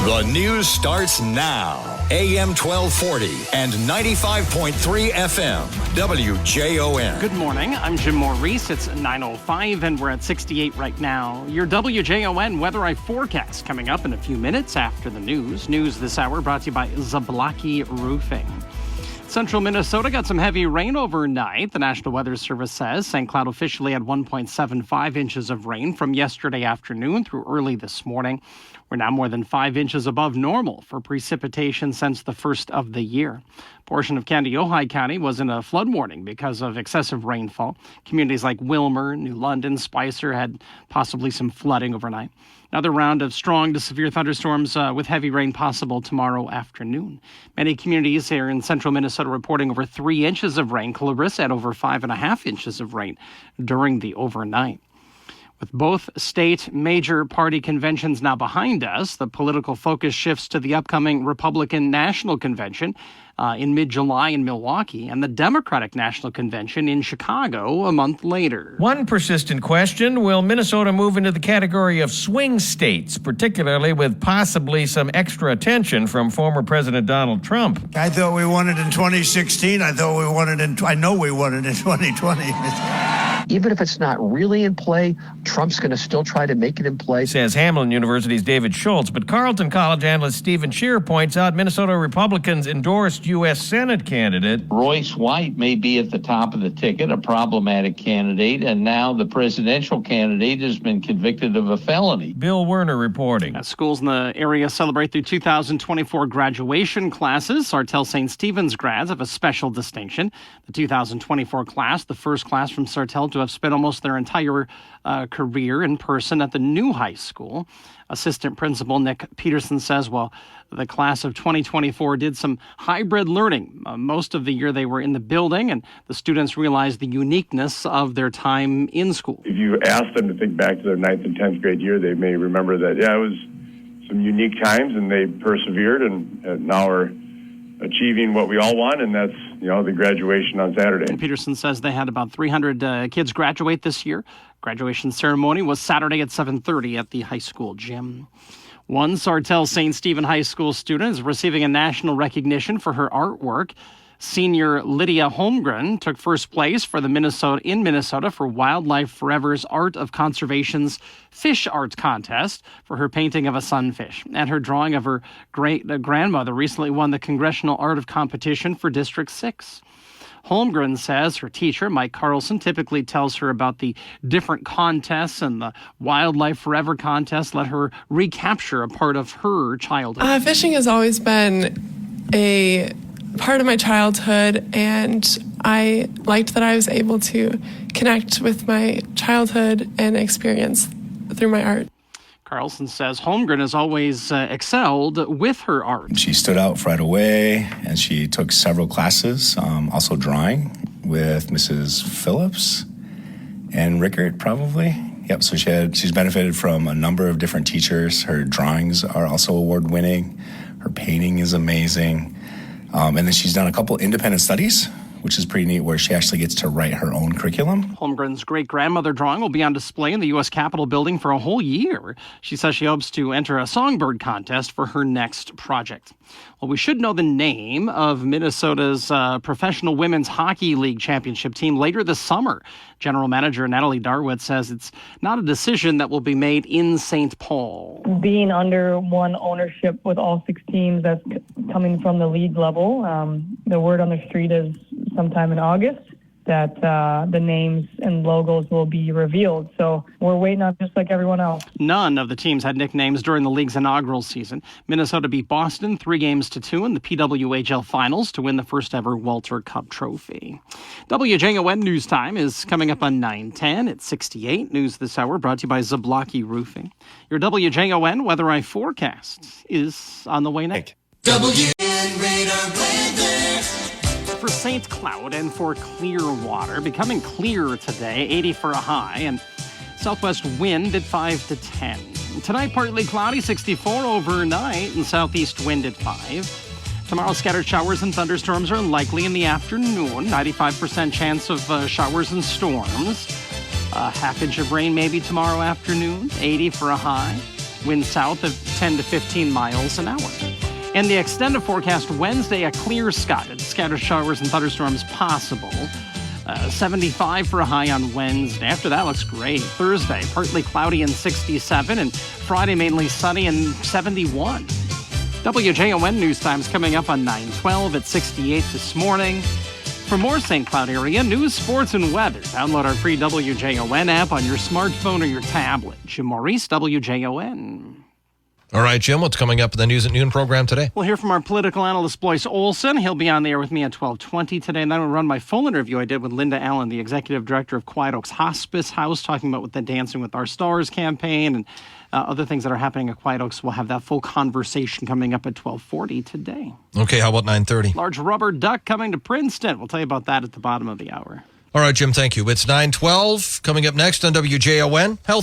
The news starts now. AM 1240 and 95.3 FM. WJON. Good morning. I'm Jim Maurice. It's 9:05 and we're at 68 right now. Your WJON weather eye forecast coming up in a few minutes after the news. News this hour brought to you by Zablocki Roofing. Central Minnesota got some heavy rain overnight. The National Weather Service says St. Cloud officially had 1.75 inches of rain from yesterday afternoon through early this morning. We're now more than 5 inches above normal for precipitation since the first of the year. A portion of Kandiyohi County was in a flood warning because of excessive rainfall. Communities like Wilmer, New London, Spicer had possibly some flooding overnight. Another round of strong to severe thunderstorms with heavy rain possible tomorrow afternoon. Many communities here in central Minnesota reporting over 3 inches of rain. Clarissa had over 5.5 inches of rain during the overnight. With both state major party conventions now behind us, the political focus shifts to the upcoming Republican National Convention in mid-July in Milwaukee and the Democratic National Convention in Chicago a month later. One persistent question, will Minnesota move into the category of swing states, particularly with possibly some extra attention from former President Donald Trump? I thought we won it in 2016. I know we won it in 2020. Even if it's not really in play, Trump's going to still try to make it in play. Says Hamline University's David Schultz. But Carleton College analyst Stephen Scheer points out Minnesota Republicans endorsed U.S. Senate candidate Royce White may be at the top of the ticket, a problematic candidate, and now the presidential candidate has been convicted of a felony. Bill Werner reporting. Schools in the area celebrate their 2024 graduation classes. Sartell St. Stephen's grads have a special distinction. The 2024 class, the first class from Sartell to have spent almost their entire career in person at the new high school. Assistant Principal Nick Peterson says, well, the class of 2024 did some hybrid learning. Most of the year they were in the building, and the students realized the uniqueness of their time in school. If you ask them to think back to their 9th and 10th grade year, they may remember that, it was some unique times, and they persevered, and now are achieving what we all want, and that's the graduation on Saturday. And Peterson says they had about 300 kids graduate this year. Graduation ceremony was Saturday at 7:30 at the high school gym. One Sartell St. Stephen High School student is receiving a national recognition for her artwork. Senior Lydia Holmgren took first place for Minnesota for Wildlife Forever's Art of Conservation's Fish Art Contest for her painting of a sunfish. And her drawing of her great-grandmother recently won the Congressional Art of Competition for District 6. Holmgren says her teacher, Mike Carlson, typically tells her about the different contests, and the Wildlife Forever contest let her recapture a part of her childhood. Fishing has always been a part of my childhood, and I liked that I was able to connect with my childhood and experience through my art. Carlson says Holmgren has always excelled with her art. She stood out right away, and she took several classes, also drawing with Mrs. Phillips and Rickert, probably. Yep, so she's benefited from a number of different teachers. Her drawings are also award-winning. Her painting is amazing. And then she's done a couple independent studies, which is pretty neat, where she actually gets to write her own curriculum. Holmgren's great-grandmother drawing will be on display in the U.S. Capitol building for a whole year. She says she hopes to enter a songbird contest for her next project. Well, we should know the name of Minnesota's Professional Women's Hockey League championship team later this summer. General Manager Natalie Darwitz says it's not a decision that will be made in St. Paul. Being under one ownership with all 6 teams that's coming from the league level, the word on the street is sometime in August that the names and logos will be revealed. So we're waiting on just like everyone else. None of the teams had nicknames during the league's inaugural season. Minnesota beat Boston 3-2 in the PWHL Finals to win the first ever Walter Cup trophy. WJON News Time is coming up on 9:10 at 68. News this hour brought to you by Zablocki Roofing. Your WJON weather eye forecast is on the way next. WJON Radar Weather. For St. Cloud and for Clearwater, becoming clear today, 80 for a high, and southwest wind at 5 to 10. Tonight, partly cloudy, 64 overnight, and southeast wind at 5. Tomorrow, scattered showers and thunderstorms are likely in the afternoon, 95% chance of showers and storms. A half inch of rain maybe tomorrow afternoon, 80 for a high. Winds south of 10 to 15 miles an hour. And the extended forecast Wednesday, a clear sky. Scattered showers and thunderstorms possible. 75 for a high on Wednesday. After that, looks great. Thursday, partly cloudy and 67. And Friday, mainly sunny and 71. WJON News Times coming up on 9:12 at 68 this morning. For more St. Cloud area news, sports, and weather, download our free WJON app on your smartphone or your tablet. Jim Maurice, WJON. All right, Jim, what's coming up in the News at Noon program today? We'll hear from our political analyst, Blois Olson. He'll be on the air with me at 12:20 today. And then we'll run my full interview I did with Linda Allen, the executive director of Quiet Oaks Hospice House, talking about the Dancing with Our Stars campaign and other things that are happening at Quiet Oaks. We'll have that full conversation coming up at 12:40 today. Okay, how about 9:30? Large rubber duck coming to Princeton. We'll tell you about that at the bottom of the hour. All right, Jim, thank you. It's 9:12. Coming up next on WJON, Health.